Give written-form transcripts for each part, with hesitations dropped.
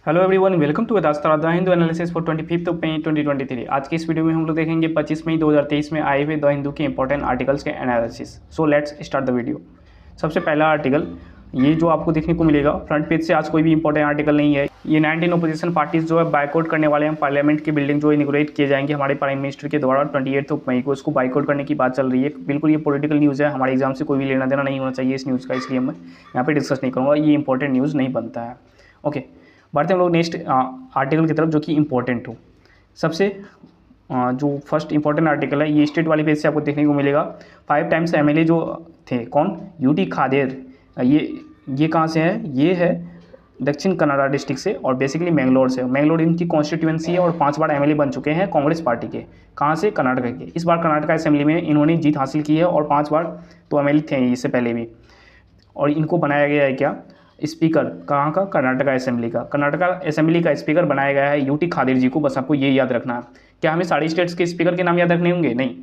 Hello everyone, welcome to Vedasta the Hindu analysis for 25 May 2023। आज की इस वीडियो में हम लोग देखेंगे 25 मई 2023 में आए हुए द हिंदू के इंपॉर्टेंट आर्टिकल्स के analysis. So let's start the video. सबसे पहला आर्टिकल ये जो आपको देखने को मिलेगा फ्रंट पेज से, आज कोई भी इंपॉर्टेंट आर्टिकल नहीं है। ये 19 अपोजिशन पार्टीज जो है बाइकआउट करने वाले हैं। पार्लियामेंट की बिल्डिंग जो इनॉग्रेट किए जाएंगे हमारे प्राइम मिनिस्टर के द्वारा 28 मई को, इसको बाइकआउट करने की बात चल रही है। बिल्कुल ये पॉलिटिकल न्यूज़ है, हमारे एग्जाम से कोई भी लेना देना नहीं होना चाहिए इस न्यूज़ का, इसलिए मैं यहाँ पे डिस्कस नहीं करूँगा। ये इंपॉर्टेंट न्यूज़ नहीं बनता है। ओके, बढ़ते हम लोग नेक्स्ट आर्टिकल की तरफ जो कि इम्पोर्टेंट हो। सबसे जो फर्स्ट इंपॉर्टेंट आर्टिकल है ये स्टेट वाले पेज से आपको देखने को मिलेगा। 5 टाइम्स एमएलए जो थे, कौन? यूटी खादेर। ये कहाँ से है? ये है दक्षिण कन्नड़ा डिस्ट्रिक्ट से और बेसिकली मैंगलोर से। मैंगलोर इनकी कॉन्स्टिट्यूएंसी है और 5 बार एमएलए बन चुके हैं कांग्रेस पार्टी के। कहाँ से? कर्नाटक के। इस बार कर्नाटक असेंबली में इन्होंने जीत हासिल की है और 5 बार तो एमएलए थे इससे पहले भी। और इनको बनाया गया है क्या? स्पीकर। कहाँ का? कर्नाटक असेंबली का। कर्नाटक असेंबली का स्पीकर बनाया गया है यूटी खादेर जी को। बस आपको ये याद रखना है। क्या हमें सारे स्टेट्स के स्पीकर के नाम याद रखने होंगे? नहीं,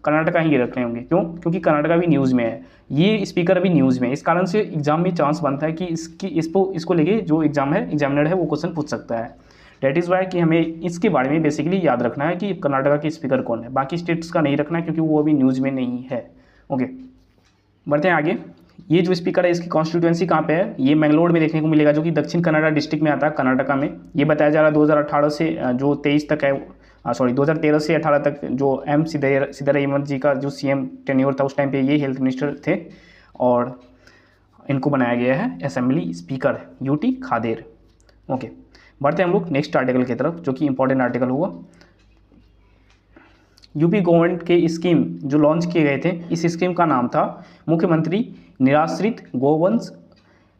कर्नाटका ही रखने होंगे। क्यों? क्योंकि कर्नाटका भी न्यूज़ में है, ये स्पीकर भी न्यूज़ में है। इस कारण से एग्जाम में चांस बनता है कि इसको लेके जो एग्जामिनर है वो क्वेश्चन पूछ सकता है। डेट इज़ वाई कि हमें इसके बारे में बेसिकली याद रखना है कि कर्नाटका के स्पीकर कौन है। बाकी स्टेट्स का नहीं रखना है क्योंकि वो अभी न्यूज़ में नहीं है। ओके, बढ़ते हैं आगे। ये जो स्पीकर है इसकी कॉन्स्टिट्यूएंसी कहाँ पे है? ये मैंगलोर में देखने को मिलेगा, जो कि दक्षिण कन्नड़ा डिस्ट्रिक्ट में आता है, कर्नाटका में। ये बताया जा रहा है 2018 से जो 23 तक है, 2013 से 18 तक जो एम सिद्धरामैया जी का जो सीएम टेन्योर था उस टाइम पे ये हेल्थ मिनिस्टर थे और इनको बनाया गया है assembly speaker UT Khader. Okay, बढ़ते हैं हम लोग नेक्स्ट आर्टिकल की तरफ जो कि इंपॉर्टेंट आर्टिकल हुआ। यूपी गवर्नमेंट के स्कीम जो लॉन्च किए गए थे, इस स्कीम का नाम था मुख्यमंत्री निराश्रित गौवंश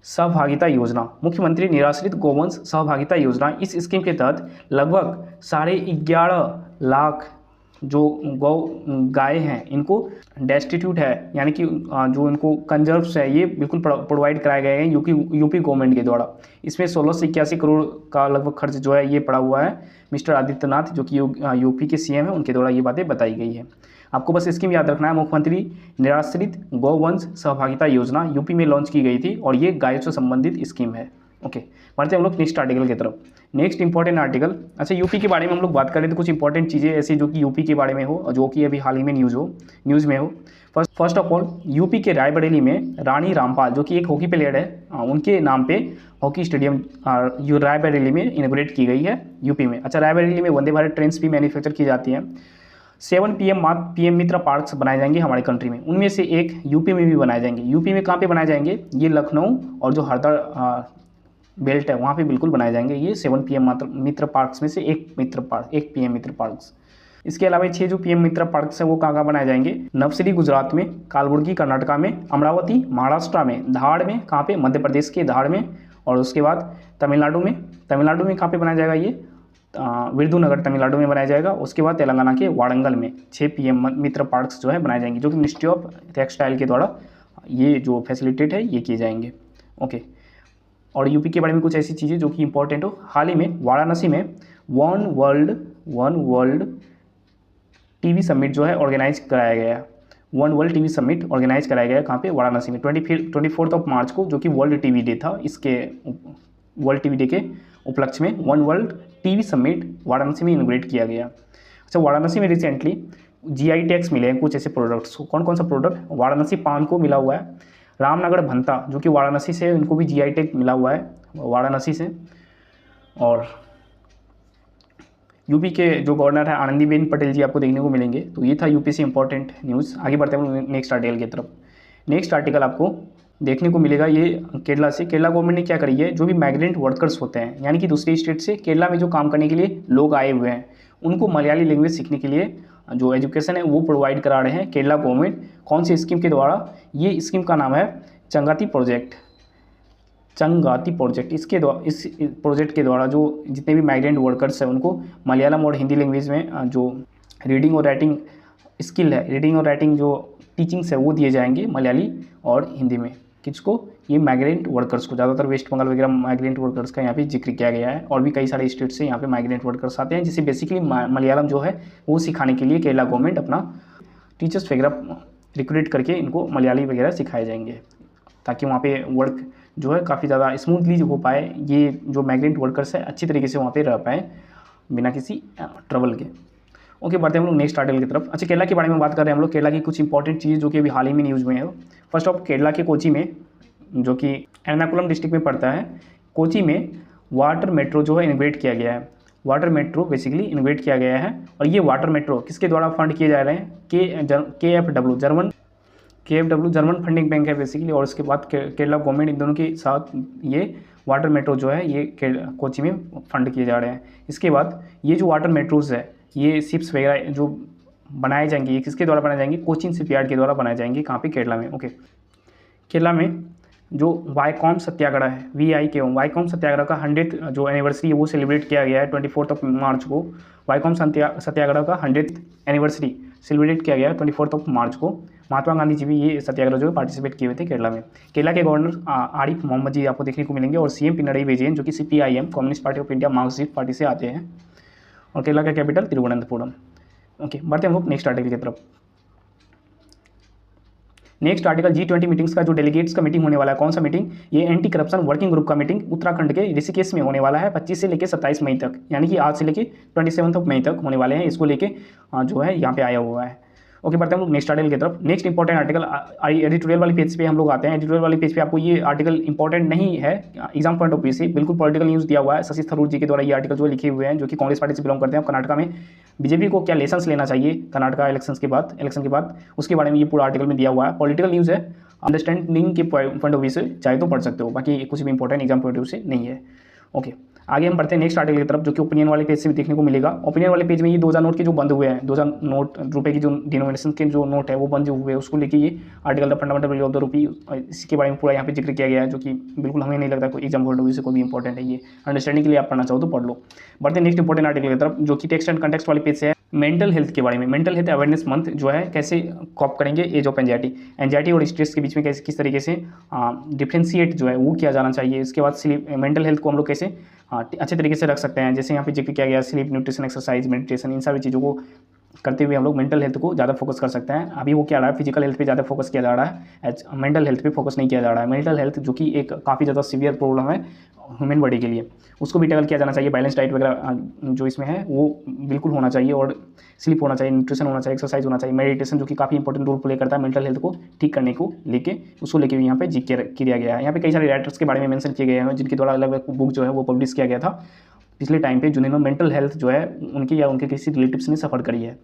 सहभागिता योजना। मुख्यमंत्री निराश्रित गौवंश सहभागिता योजना। इस स्कीम के तहत लगभग 11.5 लाख जो गाय हैं इनको डेस्टिट्यूट है, यानी कि जो इनको कंजर्व्स है, ये बिल्कुल प्रोवाइड कराए गए हैं यूपी गवर्नमेंट के द्वारा। इसमें 16 से 81 करोड़ का लगभग खर्च जो है ये पड़ा हुआ है। मिस्टर आदित्यनाथ जो कि यूपी के सीएम है, उनके द्वारा ये बातें बताई गई है। आपको बस स्कीम याद रखना है, मुख्यमंत्री निराश्रित गौवंश सहभागिता योजना यूपी में लॉन्च की गई थी और ये गायों से संबंधित स्कीम है। ओके, बढ़ते हैं हम लोग नेक्स्ट आर्टिकल की तरफ। नेक्स्ट इंपॉर्टेंट आर्टिकल, अच्छा यूपी के बारे में हम लोग बात करें तो कुछ इंपॉर्टेंट चीज़ें ऐसी जो कि यूपी के बारे में हो, जो कि अभी हाल ही में न्यूज़ में हो। फर्स्ट ऑफ ऑल, यूपी के रायबरेली में रानी रामपाल जो कि एक हॉकी प्लेयर है, उनके नाम पे हॉकी स्टेडियम रायबरेली में इनॉग्रेट की गई है यूपी में। अच्छा, रायबरेली में वंदे भारत ट्रेन्स भी मैन्युफैक्चर की जाती हैं। 7 पीएम मित्र पार्क्स बनाए जाएंगे हमारे कंट्री में, उनमें से एक यूपी में भी बनाए जाएंगे। यूपी में कहाँ पे बनाए जाएंगे? ये लखनऊ और जो हरदा बेल्ट है वहाँ पे बिल्कुल बनाए जाएंगे। ये 7 पीएम मित्र पार्क्स में से एक पीएम मित्र पार्क्स। इसके अलावा 6 जो पीएम मित्र पार्क्स है वो कहाँ कहाँ बनाए जाएंगे? नवसिरी गुजरात में, कालबुर्गी कर्नाटका में, अमरावती महाराष्ट्र में, धाड़ में, कहाँ पे? मध्य प्रदेश के धाड़ में। और उसके बाद तमिलनाडु में कहाँ पे बनाया जाएगा? ये विरुधुनगर तमिलनाडु में बनाया जाएगा। उसके बाद तेलंगाना के वारंगल में 6 पीएम मित्र पार्क्स जो है बनाए जाएंगे, जो कि मिनिस्ट्री ऑफ टेक्सटाइल के द्वारा ये जो फैसिलिटेट है ये किए जाएंगे। ओके, और यूपी के बारे में कुछ ऐसी चीज़ें जो कि इंपॉर्टेंट हो। हाल ही में वाराणसी में वन वर्ल्ड टीवी समिट जो है ऑर्गेनाइज कराया गया है। One world TV summit organize कराया गया है कहाँ पे? वाराणसी में 24 मार्च को, जो कि वर्ल्ड टीवी डे था। इसके वर्ल्ड टीवी डे के उपलक्ष्य में one world TV summit Varanasi में इनॉग्रेट किया गया। अच्छा, वाराणसी में रिसेंटली जीआई टैग्स मिले हैं कुछ ऐसे प्रोडक्ट्स को। कौन कौन सा प्रोडक्ट? वाराणसी पान को मिला हुआ है। रामनगर भंता जो कि वाराणसी से, उनको भी जीआई टैग मिला हुआ है वाराणसी से। और यूपी के जो गवर्नर है आनंदीबेन पटेल जी आपको देखने को मिलेंगे। तो ये था यूपी से इंपॉर्टेंट न्यूज़। आगे बढ़ते हैं नेक्स्ट आर्टिकल की तरफ। नेक्स्ट आर्टिकल आपको देखने को मिलेगा ये केरला से। केरला गवर्नमेंट ने क्या करी है? जो भी माइग्रेंट वर्कर्स होते हैं, यानी कि दूसरे स्टेट से केरला में जो काम करने के लिए लोग आए हुए हैं, उनको मलयाली लैंग्वेज सीखने के लिए जो एजुकेशन है वो प्रोवाइड करा रहे हैं केरला गवर्नमेंट। कौन सी स्कीम के द्वारा? ये स्कीम का नाम है चंगाती प्रोजेक्ट। इसके द्वारा, इस प्रोजेक्ट के द्वारा जो जितने भी माइग्रेंट वर्कर्स हैं उनको मलयालम और हिंदी लैंग्वेज में जो रीडिंग और राइटिंग स्किल है, रीडिंग और राइटिंग जो टीचिंग्स है वो दिए जाएंगे मलयाली और हिंदी में। किसको? ये माइग्रेंट वर्कर्स को। ज़्यादातर वेस्ट बंगाल वगैरह माइग्रेंट वर्कर्स का यहाँ पे जिक्र किया गया है, और भी कई सारे स्टेट से यहाँ पे माइग्रेंट वर्कर्स आते हैं, जिसे बेसिकली मलयालम जो है वो सिखाने के लिए केरला गवर्नमेंट अपना टीचर्स वगैरह रिक्रूट करके इनको मलयाली वगैरह सिखाए जाएंगे, ताकि वहाँ पे वर्क जो है काफ़ी ज़्यादा स्मूथली हो पाए, ये जो माइग्रेंट वर्कर्स है अच्छी तरीके से वहाँ पे रह पाए बिना किसी ट्रबल के। ओके, बढ़ते हैं हम लोग नेक्स्ट आर्टिकल की तरफ। अच्छा, केरला के बारे में बात कर रहे हैं हम लोग। केरला की कुछ इंपॉर्टेंट चीज़ जो कि अभी हाल ही में न्यूज़ में है। फर्स्ट ऑफ, केरला के कोची में, जो कि एर्नाकुलम डिस्ट्रिक्ट में पड़ता है, कोची में वाटर मेट्रो जो है इनोवेट किया गया है। वाटर मेट्रो बेसिकली इनोवेट किया गया है, और ये वाटर मेट्रो किसके द्वारा फंड किए जा रहे हैं? KFW जर्मन फंडिंग बैंक है बेसिकली, और उसके बाद केरला गवर्नमेंट, इन दोनों के साथ ये वाटर मेट्रो जो है ये कोची में फंड किए जा रहे हैं। इसके बाद ये जो वाटर मेट्रोज है, ये शिप्स वगैरह जो बनाए जाएंगे, ये किसके द्वारा बनाए जाएंगे? कोचिन शिपयार्ड के द्वारा बनाए जाएंगे। कहाँ पे? केरला में। ओके, केरला में जो वाइकॉम सत्याग्रह है, वाइकॉम सत्याग्रह का 100th जो एनिवर्सरी है वो सेलिब्रेट किया गया है 24 मार्च को। वाइकॉम सत्याग्रह का 100th एनिवर्सरी सेलिब्रेट किया गया है 24 मार्च को। महात्मा गांधी जी भी ये सत्याग्रह जो है पार्टिसिपेट किए हुए थे केरला में। केरला के गवर्नर आरिफ मोहम्मद जी आपको देखने को मिलेंगे, और CM पिनरई विजयन जो कि CPIM communist party of India Marxist party से आते हैं, और केरला का कैपिटल तिरुवनंतपुरम। ओके, बढ़ते हैं हम लोग नेक्स्ट आर्टिकल की तरफ। नेक्स्ट आर्टिकल G20 मीटिंग्स का जो डेलीगेट्स का मीटिंग होने वाला है, कौन सा मीटिंग? ये एंटी करप्शन वर्किंग ग्रुप का मीटिंग उत्तराखंड के ऋषिकेश में होने वाला है 25 से लेकर 27 मई तक, यानी कि आज से लेकर 27 मई तक होने वाले हैं। इसको लेके जो है यहाँ पे आया हुआ है। ओके, बढ़ते हैं हम लोग नेक्स्ट आर्टिकल की तरफ। नेक्स्ट इंपॉर्टेंट आर्टिकल एडिटोरियल वाली पेज पे हम लोग आते हैं। एडिटोरियल वाली पेज पे आपको ये आर्टिकल इंपॉर्टेंट नहीं है एग्जाम पॉइंट ऑफ व्यू से, बिल्कुल पॉलिटिकल न्यूज़ दिया हुआ है। शशि थरूर जी के द्वारा ये आर्टिकल जो लिखे हुए हैं, जो कि कांग्रेस पार्टी से बिलोंग करते हैं। कर्नाटका में बीजेपी को क्या लेसन्स लेना चाहिए कर्नाटका इलेक्शन के बाद, उसके बारे में ये पूरा आर्टिकल में दिया हुआ है। पॉलिटिकल न्यूज़ है, अंडरस्टैंडिंग के पॉइंट ऑफ व्यू से चाहे तो पढ़ सकते हो, बाकी कुछ भी important exam point of view से नहीं है। ओके, आगे हम बढ़ते हैं नेक्स्ट आर्टिकल की तरफ, जो कि ओपिनियन वाले पेज से भी देखने को मिलेगा। ओपिनियन वाले पेज में ये 2000 नोट के जो बंद हुए हैं, 2000 नोट रुपए की जो डिनोमिनेशन के जो नोट है वो बंद हुए हैं, उसको लेके ये article the fundamental value of the rupee, इसके बारे में पूरा यहाँ पे जिक्र किया गया है, जो कि बिल्कुल हमें नहीं लगता कोई एग्जाम पॉइंट ऑफ व्यू से कोई भी इंपॉर्टेंट है। ये अंडरस्टैंडिंग के लिए आप पढ़ना चाहो तो पढ़ लो। बढ़ते हैं नेक्स्ट इंपॉर्टेंट आर्टिकल की तरफ, जो कि टेक्स्ट एंड कंटेक्स्ट वाले पेज से है। मेंटल हेल्थ के बारे में, मेंटल हेल्थ अवेयरनेस मंथ जो है कैसे कॉप करेंगे एज ऑफ एंजाइटी और स्ट्रेस के बीच में कैसे किस तरीके से डिफ्रेंशिएट जो है वो किया जाना चाहिए। इसके बाद स्लीप, मेंटल हेल्थ को हम लोग कैसे अच्छे तरीके से रख सकते हैं, जैसे यहाँ पे जिक्र किया गया स्लीप, न्यूट्रिशन, एक्सरसाइज, मेडिटेशन, इन सारी चीज़ों को करते हुए हम लोग मेंटल हेल्थ को ज़्यादा फोकस कर सकते हैं। अभी वो क्या रहा है, फिजिकल हेल्थ पे ज़्यादा फोकस किया जा रहा है, एज मेंटल हेल्थ पे फोकस नहीं किया जा रहा है। मेंटल हेल्थ जो कि एक काफ़ी ज़्यादा सीवियर प्रॉब्लम है ह्यूमन बॉडी के लिए, उसको भी टैकल किया जाना चाहिए। बैलेंस डाइट वगैरह जो इसमें है वो बिल्कुल होना चाहिए, और स्लीप होना चाहिए, न्यूट्रिशन होना चाहिए, एक्सरसाइज होना चाहिए, मेडिटेशन जो कि काफ़ी इंपॉर्टेंट रोल प्ले करता है मेंटल हेल्थ को ठीक करने को लेके, उसको लेके भी यहाँ पे जिक्र किया गया है। यहाँ पे कई सारे राइटर्स के बारे में मेंशन किए गए हैं, जिनके द्वारा अलग अलग बुक जो है वो पब्लिश किया गया था पिछले टाइम पे, जिन्होंने मेंटल हेल्थ जो है उनकी या उनके किसी रिलेटिव्स ने सफ़र करी है।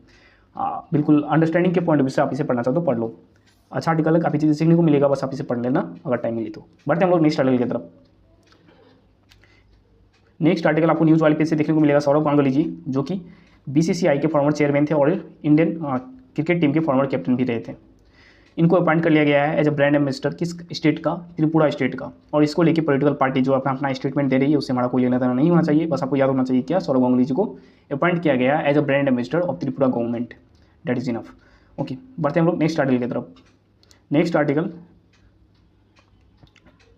बिल्कुल अंडरस्टैंडिंग के पॉइंट ऑफ व्यू से आप इसे पढ़ना चाहो तो पढ़ लो। अच्छा आर्टिकल है, काफ़ी चीज़ें सीखने को मिलेगा, बस आप इसे पढ़ लेना अगर टाइम मिली तो। बढ़ते हैं हम लोग नेक्स्ट आर्टिकल की तरफ। नेक्स्ट आर्टिकल आपको न्यूज़ वाले पेज से देखने को मिलेगा सौरव गांगुली जी, जो कि BCCI के फॉर्मर चेयरमैन थे और इंडियन क्रिकेट टीम के फॉर्मर कैप्टन भी रहे थे। इनको अपॉइंट कर लिया गया है एज अ ब्रांड एम्बेसडर किस स्टेट का? त्रिपुरा स्टेट का। और इसको लेके पॉलिटिकल पार्टी जो अपना अपना स्टेटमेंट दे रही है उससे हमारा कोई लेना देना नहीं होना चाहिए, बस आपको याद होना चाहिए क्या सौरव गांगुली जी को अपॉइंट किया गया as a brand ambassador of Tripura government, that is enough. Okay, बढ़ते हैं हम लोग नेक्स्ट आर्टिकल की तरफ। नेक्स्ट आर्टिकल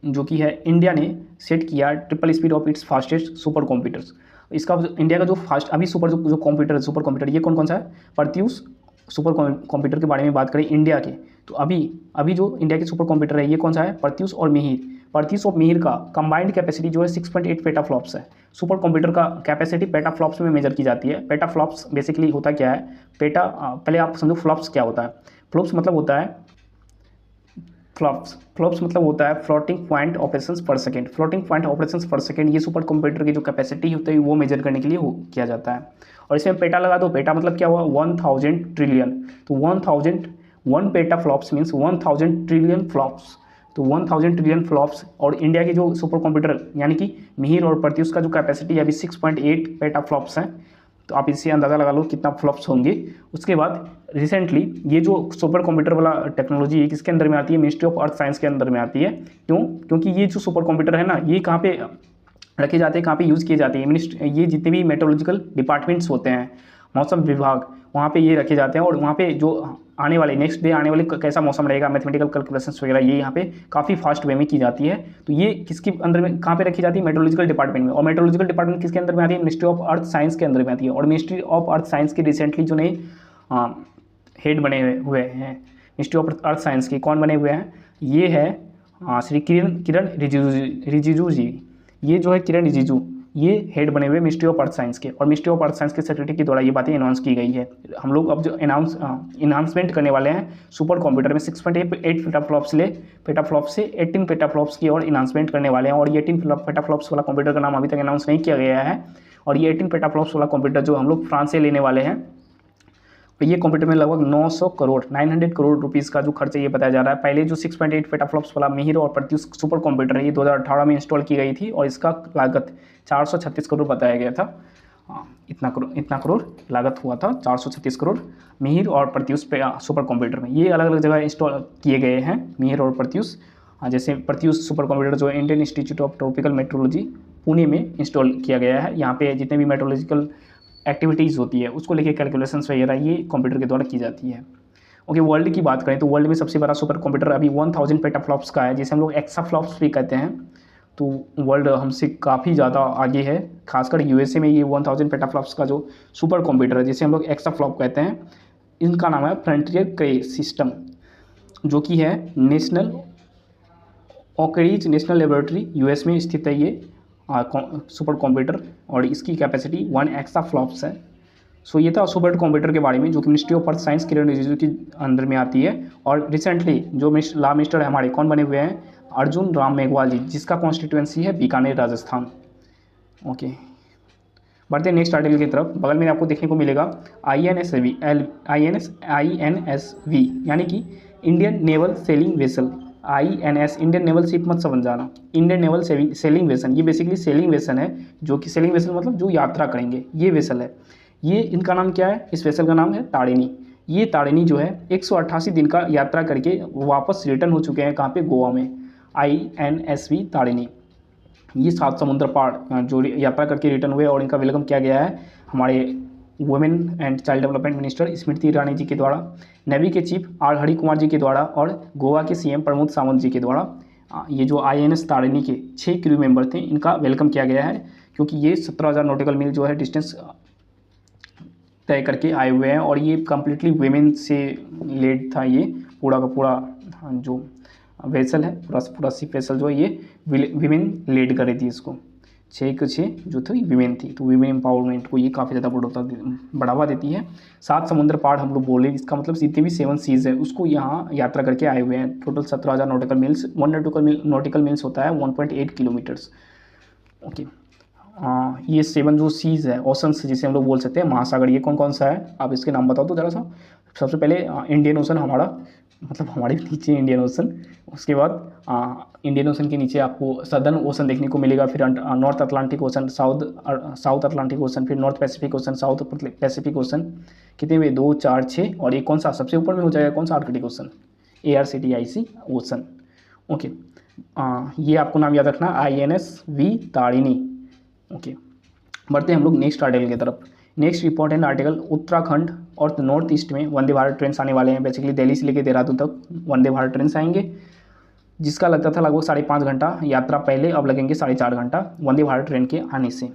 जो कि है, इंडिया ने सेट किया triple speed of its fastest super computers. इसका इंडिया का जो फास्ट अभी सुपर जो कंप्यूटर है, सुपर कंप्यूटर ये कौन कौन सा है? प्रत्यूष सुपर कंप्यूटर के बारे में बात करें इंडिया के, तो अभी जो इंडिया के सुपर कंप्यूटर है ये कौन सा है? प्रत्यूष और मिहिर। प्रत्यूष और मिहिर का कंबाइंड कैपेसिटी जो है 6.8 पेटाफ्लॉप्स है। सुपर कंप्यूटर का कैपेसिटी पेटाफ्लॉप्स में मेजर की जाती है। पेटाफ्लॉप्स बेसिकली होता क्या है? पहले आप समझो फ्लॉप्स क्या होता है। फ्लॉप्स मतलब होता है फ्लॉप्स मतलब होता है फ्लोटिंग पॉइंट ऑपरेशंस पर सेकंड। फ्लोटिंग पॉइंट ऑपरेशंस पर सेकंड ये सुपर कंप्यूटर की जो कैपेसिटी होती है वो मेजर करने के लिए किया जाता है। और इसमें पेटा लगा दो, पेटा मतलब क्या हुआ? 1000 ट्रिलियन। तो 1 PETA flops means 1000 trillion flops. तो 1000 ट्रिलियन फ्लॉप्स। और इंडिया की जो सुपर कंप्यूटर यानी कि मिहिर और प्रत्यूष का जो कैपेसिटी अभी 6.8 पेटा फ्लॉप्स हैं, तो आप इससे अंदाज़ा लगा लो कितना फ्लॉप्स होंगे। उसके बाद रिसेंटली ये जो सुपर कंप्यूटर वाला टेक्नोलॉजी है किसके अंदर में आती है? मिनिस्ट्री ऑफ अर्थ साइंस के अंदर में आती है। क्यों? क्योंकि ये जो सुपर कंप्यूटर है ना, ये कहाँ पे रखे जाते हैं, कहाँ पे यूज़ किए जाते हैं? ये जितने भी मेट्रोलॉजिकल डिपार्टमेंट्स होते हैं, मौसम विभाग, वहाँ पे ये रखे जाते हैं। और वहाँ पे जो आने वाले नेक्स्ट डे आने वाले कैसा मौसम रहेगा, मैथमेटिकल कैलकुलेशंस वगैरह ये यहाँ पे काफ़ी फास्ट वे में की जाती है। तो ये किसके अंदर में कहाँ पे रखी जाती है? मेट्रोलॉजिकल डिपार्टमेंट में। और मेट्रोलॉजिकल डिपार्टमेंट किसके अंदर में आती है? मिनिस्ट्री ऑफ अर्थ साइंस के अंदर में आती है। और मिनिस्ट्री ऑफ अर्थ साइंस के रिसेंटली जो नए हेड बने हुए हैं मिनिस्ट्री ऑफ अर्थ साइंस के, कौन बने हुए हैं? ये है श्री किरण रिजिजू जी, ये जो है किरण रिजिजू, ये हेड बने हुए मिनिस्ट्री ऑफ अर्थ साइंस के, और मिनिस्ट्री ऑफ अर्थ साइंस के सेक्रेटरी के द्वारा ये बातें अनाउंस की गई है। हम लोग अब जो इन्हांसमेंट करने वाले हैं सुपर कंप्यूटर में 6.8 पेटाफ्लॉप्स से 18 पेटाफ्लॉप्स की और इन्हांसमेंट करने वाले हैं, और ये 18 पेटाफ्लॉप्स वाला कंप्यूटर का नाम अभी तक अनाउंस नहीं किया गया है। और ये 18 पेटाफ्लॉप्स वाला कंप्यूटर जो हम लोग फ्रांस से लेने वाले हैं, और ये कंप्यूटर में लगभग 900 करोड़ रुपीस का जो खर्च है ये बताया जा रहा है। पहले जो 6.8 पेटाफ्लॉप्स वाला मिहिर और प्रत्यूष सुपर कंप्यूटर है, ये 2018 में इंस्टॉल की गई थी, और इसका लागत 436 करोड़ बताया गया था। इतना करोड़ लागत हुआ था, 436 करोड़ मिहिर और प्रत्यूष पे सुपर कंप्यूटर में। ये अलग अलग जगह इंस्टॉल किए गए हैं मिहिर और प्रत्यूष। जैसे प्रत्यूष सुपर कंप्यूटर जो Indian institute of tropical metrology Pune में इंस्टॉल किया गया है। यहाँ पे जितने भी मेट्रोलॉजिकल एक्टिविटीज़ होती है उसको लेके कैलकुलेशंस वगैरह ये कंप्यूटर के द्वारा की जाती है। ओके, वर्ल्ड की बात करें तो वर्ल्ड में सबसे बड़ा सुपर कंप्यूटर अभी 1000 पेटाफ्लॉप्स का है, जिसे हम लोग एक्साफ्लॉप्स भी कहते हैं। तो वर्ल्ड हमसे काफ़ी ज़्यादा आगे है, खासकर यूएसए में ये 1000 पेटाफ्लॉप्स का जो सुपर कंप्यूटर है जिसे हम लोग एक्साफ्लॉप कहते हैं, इनका नाम है फ्रंटियर क्रे सिस्टम, जो कि है नेशनल ओकरीज नेशनल लेबोरेटरी यूएस में स्थित है ये सुपर कंप्यूटर, और इसकी कैपेसिटी 1 एक्साफ्लॉप्स है। सो ये था सुपर कंप्यूटर के बारे में, जो कि मिनिस्ट्री ऑफ अर्थ साइंस किरण रिजिजू के अंदर में आती है। और रिसेंटली जो लॉ मिनिस्टर है हमारे कौन बने हुए हैं, अर्जुन राम मेघवाल जी, जिसका कॉन्स्टिट्यूएंसी है बीकानेर राजस्थान। ओके, बढ़ते हैं नेक्स्ट आर्टिकल की तरफ। बगल में आपको देखने को मिलेगा INSV यानी कि Indian naval selling vessel. INS Indian naval ship मत समझ जाना, इंडियन नेवल सेलिंग वेसल, ये बेसिकली सेलिंग वेसल है, जो कि सेलिंग वेसल मतलब जो यात्रा करेंगे ये वेसल है। ये इनका नाम क्या है, इस वेसल का नाम है तारिणी। ये तारिणी जो है 188 दिन का यात्रा करके वापस रिटर्न हो चुके हैं, कहाँ पे, गोवा में। INSV तारिणी ये 7 समुद्र पार जो यात्रा करके रिटर्न हुए, और इनका वेलकम किया गया है हमारे women and child development minister Smriti Irani ji के द्वारा, नेवी के चीफ R हरि कुमार जी के द्वारा, और गोवा के CM प्रमोद सावंत जी के द्वारा। ये जो INS तारिणी के 6 क्रू मेंबर थे, इनका वेलकम किया गया है, क्योंकि ये 17,000 नॉटिकल मील जो है डिस्टेंस तय करके आए हुए हैं, और ये कम्प्लीटली वुमेन से लेड था। ये पूरा का पूरा जो वेसल है, पूरा शिप वेसल जो है ये विमेन लेड कर रही थी इसको। 6 के 6 जो थी विमेन थी, तो विमेन एम्पावरमेंट को ये काफ़ी ज़्यादा बढ़ावा देती है। 7 समुद्र पार हम लोग बोले, इसका मतलब जितने भी 7 सीज़ है उसको यहाँ यात्रा करके आए हुए हैं। Total 17,000 nautical meals, 1 nautical meals होता है 1.8 किलोमीटर्स। ओके, ये 7 जो सीज़ है, ओशंस जिसे हम लोग बोल सकते हैं, महासागर, ये कौन कौन सा है, आप इसके नाम बताओ तो ज़रा सा। सबसे पहले इंडियन ओशन, हमारा मतलब हमारे नीचे इंडियन ओशन, उसके बाद इंडियन ओशन के नीचे आपको सदर्न ओशन देखने को मिलेगा, फिर north Atlantic ocean, south Atlantic ocean, फिर north Pacific ocean, south Pacific ocean. कितने हुए, 2 4 6, और एक कौन सा सबसे ऊपर में हो जाएगा, कौन सा, Arctic ocean, ARCTIC ocean. Okay, ये आपको नाम याद रखना, INSV तारिणी। ओके, बढ़ते हैं हम लोग नेक्स्ट आर्टिकल की तरफ। नेक्स्ट इंपॉर्टेंट आर्टिकल, उत्तराखंड और नॉर्थ ईस्ट में वंदे भारत ट्रेन आने वाले हैं। बेसिकली दिल्ली से लेकर देहरादून तक वंदे भारत ट्रेन आएंगे, जिसका लगता था लगभग 5.5 घंटा यात्रा पहले, अब लगेंगे 4.5 घंटा वंदे भारत ट्रेन के आने से।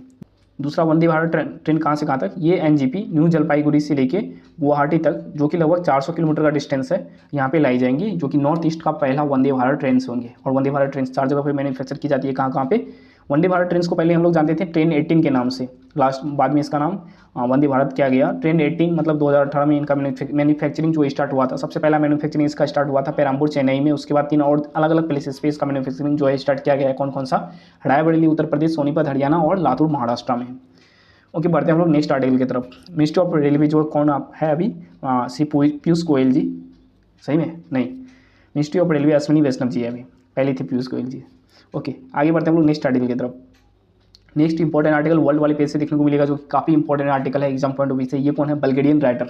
दूसरा, वंदे भारत ट्रेन कहाँ से कहाँ तक, ये NGP न्यू जलपाईगुड़ी से लेके गुवाहाटी तक, जो कि लगभग 400 किलोमीटर का डिस्टेंस है, यहाँ पे लाई जाएंगी, जो कि नॉर्थ ईस्ट का पहला वंदे भारत ट्रेन होंगे। और वंदे भारत ट्रेन 4 जगह पे मैन्युफैक्चर की जाती है, कहाँ कहाँ पे। वंदे भारत ट्रेन को पहले हम लोग जानते थे ट्रेन 18 के नाम से, बाद में इसका नाम वंदे भारत किया गया। ट्रेन 18 मतलब 2018 में इनका मैन्युफैक्चरिंग जो स्टार्ट हुआ था, सबसे पहला मैन्युफैक्चरिंग इसका स्टार्ट हुआ था पेराम्बूर चेन्नई में। उसके बाद 3 और अलग अलग प्लेसेस पे इसका मैन्युफैक्चरिंग जो है स्टार्ट किया गया है। कौन कौन सा, रायबरेली उत्तर प्रदेश, सोनीपत हरियाणा, और लातूर महाराष्ट्र में। ओके, बढ़ते हैं हम लोग नेक्स्ट आर्टिकल की तरफ। मिनिस्टर ऑफ रेलवे जो कौन है अभी, श्री पीयूष गोयल जी, सही में नहीं, मिनिस्ट्री ऑफ रेलवे अश्विनी वैष्णव जी है अभी, पहले थे पीयूष गोयल जी। ओके, आगे बढ़ते हैं हम लोग नेक्स्ट आर्टिकल की तरफ। नेक्स्ट इंपॉर्टेंट आर्टिकल वर्ल्ड वाले पेज से देखने को मिलेगा, जो काफ़ी इंपॉर्टेंट आर्टिकल है एग्जाम पॉइंट ऑफ व्यू से। ये कौन है, बल्गेरियन राइटर।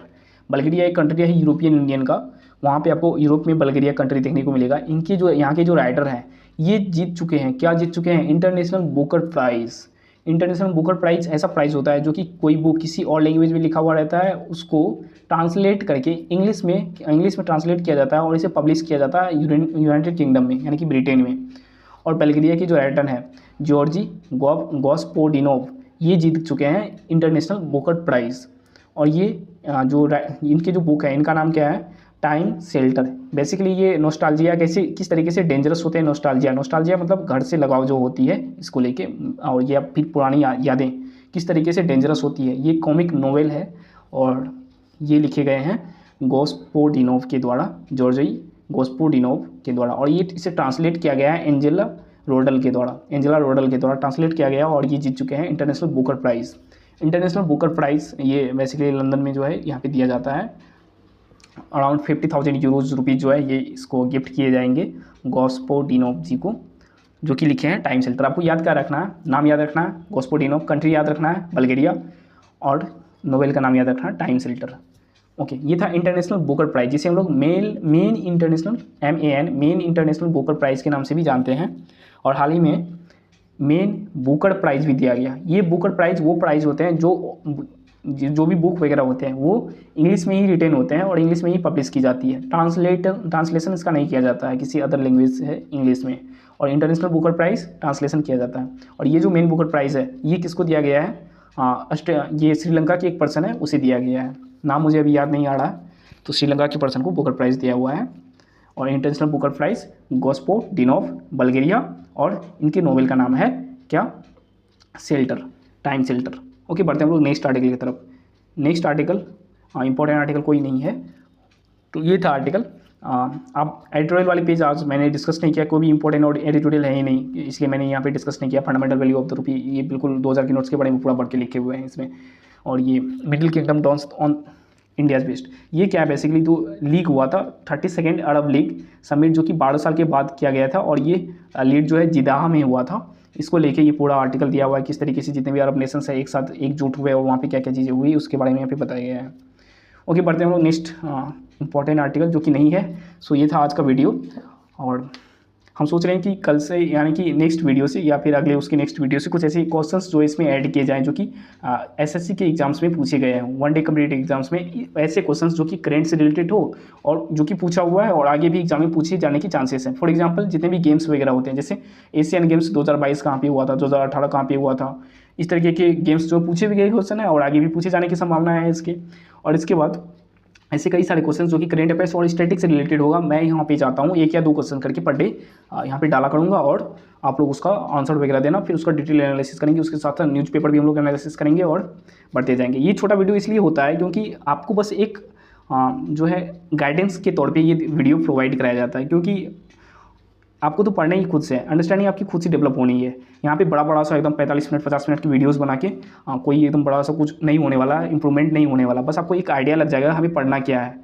बल्गेरिया एक कंट्री है यूरोपियन यूनियन का, वहाँ पे आपको यूरोप में बल्गेरिया कंट्री देखने को मिलेगा। इनके जो यहाँ के जो राइटर हैं ये जीत चुके हैं, क्या जीत चुके हैं, international Booker prize. International Booker prize ऐसा प्राइज़ होता है जो कि कोई बुक किसी और लैंग्वेज में लिखा हुआ रहता है, उसको ट्रांसलेट करके इंग्लिश में ट्रांसलेट किया जाता है, और इसे पब्लिश किया जाता है यूनाइटेड किंगडम में, यानी कि ब्रिटेन में। और बल्गेरिया की जो राइटर है जॉर्जी गॉस्पोडिनोव, ये जीत चुके हैं इंटरनेशनल बुकर प्राइज़। और ये जो इनके जो बुक है, इनका नाम क्या है, टाइम शेल्टर। बेसिकली ये नोस्टाल्जिया किस तरीके से डेंजरस होते हैं। नोस्टाल्जिया मतलब घर से लगाव जो होती है इसको लेके, और या फिर पुरानी यादें किस तरीके से डेंजरस होती है। ये कॉमिक नोवेल है और ये लिखे गए हैं गोस्पोडिनोव के द्वारा, जॉर्जी गोस्पोडिनोव के द्वारा, और ये इसे ट्रांसलेट किया गया है एंजेला रोडल के द्वारा ट्रांसलेट किया गया, और ये जीत चुके हैं international Booker prize. International Booker prize ये बेसिकली लंदन में जो है यहाँ पे दिया जाता है। अराउंड 50,000 यूरोज रुपीज़ जो है ये इसको गिफ्ट किए जाएंगे गोस्पोडिनोव जी को, जो कि लिखे हैं टाइम शेल्टर। आपको याद क्या रखना है, नाम याद रखना है गोस्पोडिनोव, कंट्री याद रखना है बल्गेरिया, और नोवेल का नाम याद रखना है टाइम शेल्टर। ओके, ये था इंटरनेशनल बुकर प्राइज़, जिसे हम लोग main international main international Booker prize के नाम से भी जानते हैं। और हाल ही में मेन बुकर प्राइज़ भी दिया गया। ये बुकर प्राइज़ वो प्राइज़ होते हैं जो भी बुक वगैरह होते हैं वो इंग्लिश में ही रिटेन होते हैं और इंग्लिश में ही पब्लिश की जाती है। ट्रांसलेशन इसका नहीं किया जाता है किसी अदर लैंग्वेज से इंग्लिश में, और इंटरनेशनल बुकर प्राइज़ ट्रांसलेशन किया जाता है। और ये जो मेन बुकर प्राइज़ है ये किसको दिया गया है, ये श्रीलंका के एक पर्सन है उसे दिया गया है, नाम मुझे अभी याद नहीं आ रहा, तो श्रीलंका के पर्सन को बुकर प्राइज़ दिया हुआ है। और इंटरनेशनल बुकर प्राइज़ गोस्पोडिनोव बल्गेरिया, और इनके नोवेल का नाम है क्या, शेल्टर, टाइम शेल्टर। ओके, बढ़ते हैं हम लोग नेक्स्ट आर्टिकल की तरफ। नेक्स्ट आर्टिकल इंपॉर्टेंट आर्टिकल कोई नहीं है, तो ये था आर्टिकल। आप एडिटोरियल वाले पेज आज मैंने डिस्कस नहीं किया, कोई भी इंपॉर्टेंट और एडिटोरियल है ही नहीं, इसलिए मैंने यहाँ पे डिस्कस नहीं किया। Fundamental value of the rupee ये बिल्कुल 2000 के नोट्स के बारे में पूरा बढ़ के लिखे हुए हैं इसमें। और ये middle kingdom dawns on India's based, ये क्या है बेसिकली, तो लीग हुआ था 32nd अरब लीग समिट, जो कि 12 साल के बाद किया गया था, और ये लीड जो है जिदाह में हुआ था। इसको लेके ये पूरा आर्टिकल दिया हुआ है, किस तरीके से जितने भी अरब नेशंस है एक साथ एकजुट हुए और वहाँ पे क्या क्या चीज़ें हुई उसके बारे में यहाँ पे बताया गया है। ओके, बढ़ते हैं हम लोग नेक्स्ट इंपॉर्टेंट आर्टिकल जो कि नहीं है। सो ये था आज का वीडियो, और हम सोच रहे हैं कि कल से यानी कि नेक्स्ट वीडियो से या फिर अगले उसके नेक्स्ट वीडियो से कुछ ऐसे क्वेश्चंस जो इसमें ऐड किए जाएँ जो कि एसएससी के एग्जाम्स में पूछे गए हैं, वन डे कम्पिटिटिव एग्जाम्स में ऐसे क्वेश्चंस जो कि करंट से रिलेटेड हो और जो कि पूछा हुआ है और आगे भी एग्जाम में पूछे जाने की चांसेस हैं। फॉर एग्जाम्पल जितने भी गेम्स वगैरह होते हैं, जैसे एशियन गेम्स 2022 कहाँ पे हुआ था, 2018 कहाँ पे हुआ था, इस तरीके के गेम्स जो पूछे भी गए क्वेश्चन है और आगे भी पूछे जाने की संभावना है इसके। और इसके बाद ऐसे कई सारे क्वेश्चन जो कि करंट अफेयर्स और स्टैटिक से रिलेटेड होगा, मैं यहाँ पे चाहता हूँ 1 या 2 क्वेश्चन करके पर डे यहाँ पे डाला करूँगा, और आप लोग उसका आंसर वगैरह देना, फिर उसका डिटेल एनालिसिस करेंगे, उसके साथ साथ न्यूज़पेपर भी हम लोग एनालिसिस करेंगे और बढ़ते जाएंगे। ये छोटा वीडियो इसलिए होता है क्योंकि आपको बस एक जो है गाइडेंस के तौर पर ये वीडियो प्रोवाइड कराया जाता है, क्योंकि आपको तो पढ़ना ही खुद से है, अंडरस्टैंडिंग आपकी खुद से डेवलप होनी है। यहाँ पे बड़ा सा एकदम 45 मिनट 50 मिनट की वीडियोस बना के कोई एकदम बड़ा सा कुछ नहीं होने वाला, इंप्रूवमेंट नहीं होने वाला। बस आपको एक आइडिया लग जाएगा हमें पढ़ना क्या है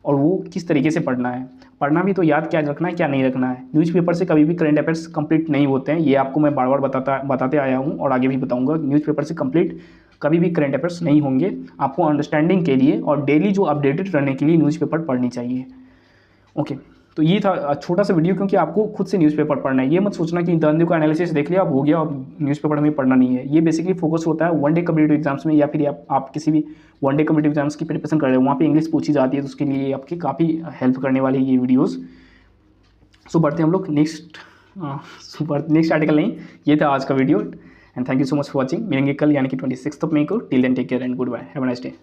और वो किस तरीके से पढ़ना है। पढ़ना भी तो याद क्या रखना है क्या नहीं रखना है। न्यूज़पेपर से कभी भी करंट अफेयर्स कंप्लीट नहीं होते हैं, ये आपको मैं बार बार बताते आया हूँ और आगे भी बताऊँगा। न्यूज़पेपर से कंप्लीट कभी भी करंट अफेयर्स नहीं होंगे। आपको अंडरस्टैंडिंग के लिए और डेली जो अपडेटेड रहने के लिए न्यूज़पेपर पढ़नी चाहिए। ओके, तो ये था छोटा सा वीडियो, क्योंकि आपको खुद से न्यूज़पेपर पढ़ना है। ये मत सोचना कि दंदियों का एनालिसिस देख लिया अब हो गया, अब न्यूज़पेपर हमें पढ़ना नहीं है। ये बेसिकली फोकस होता है वन डे कम्पिटिटिव एग्जाम्स में, या फिर आप किसी भी वन डे कम्पिटिटिव एग्जाम्स की प्रिपरेशन कर रहे हो, वहाँ पे इंग्लिश पूछी जाती है, तो उसके लिए आपकी काफ़ी हेल्प करने वाली ये वीडियोज़। सो बढ़ते हम लोग नेक्स्ट आर्टिकल नहीं, ये था आज का video. And thank you so much for watching. मिलेंगे कल यानी कि 26 मई को। Till then take care and good bye, have a nice day.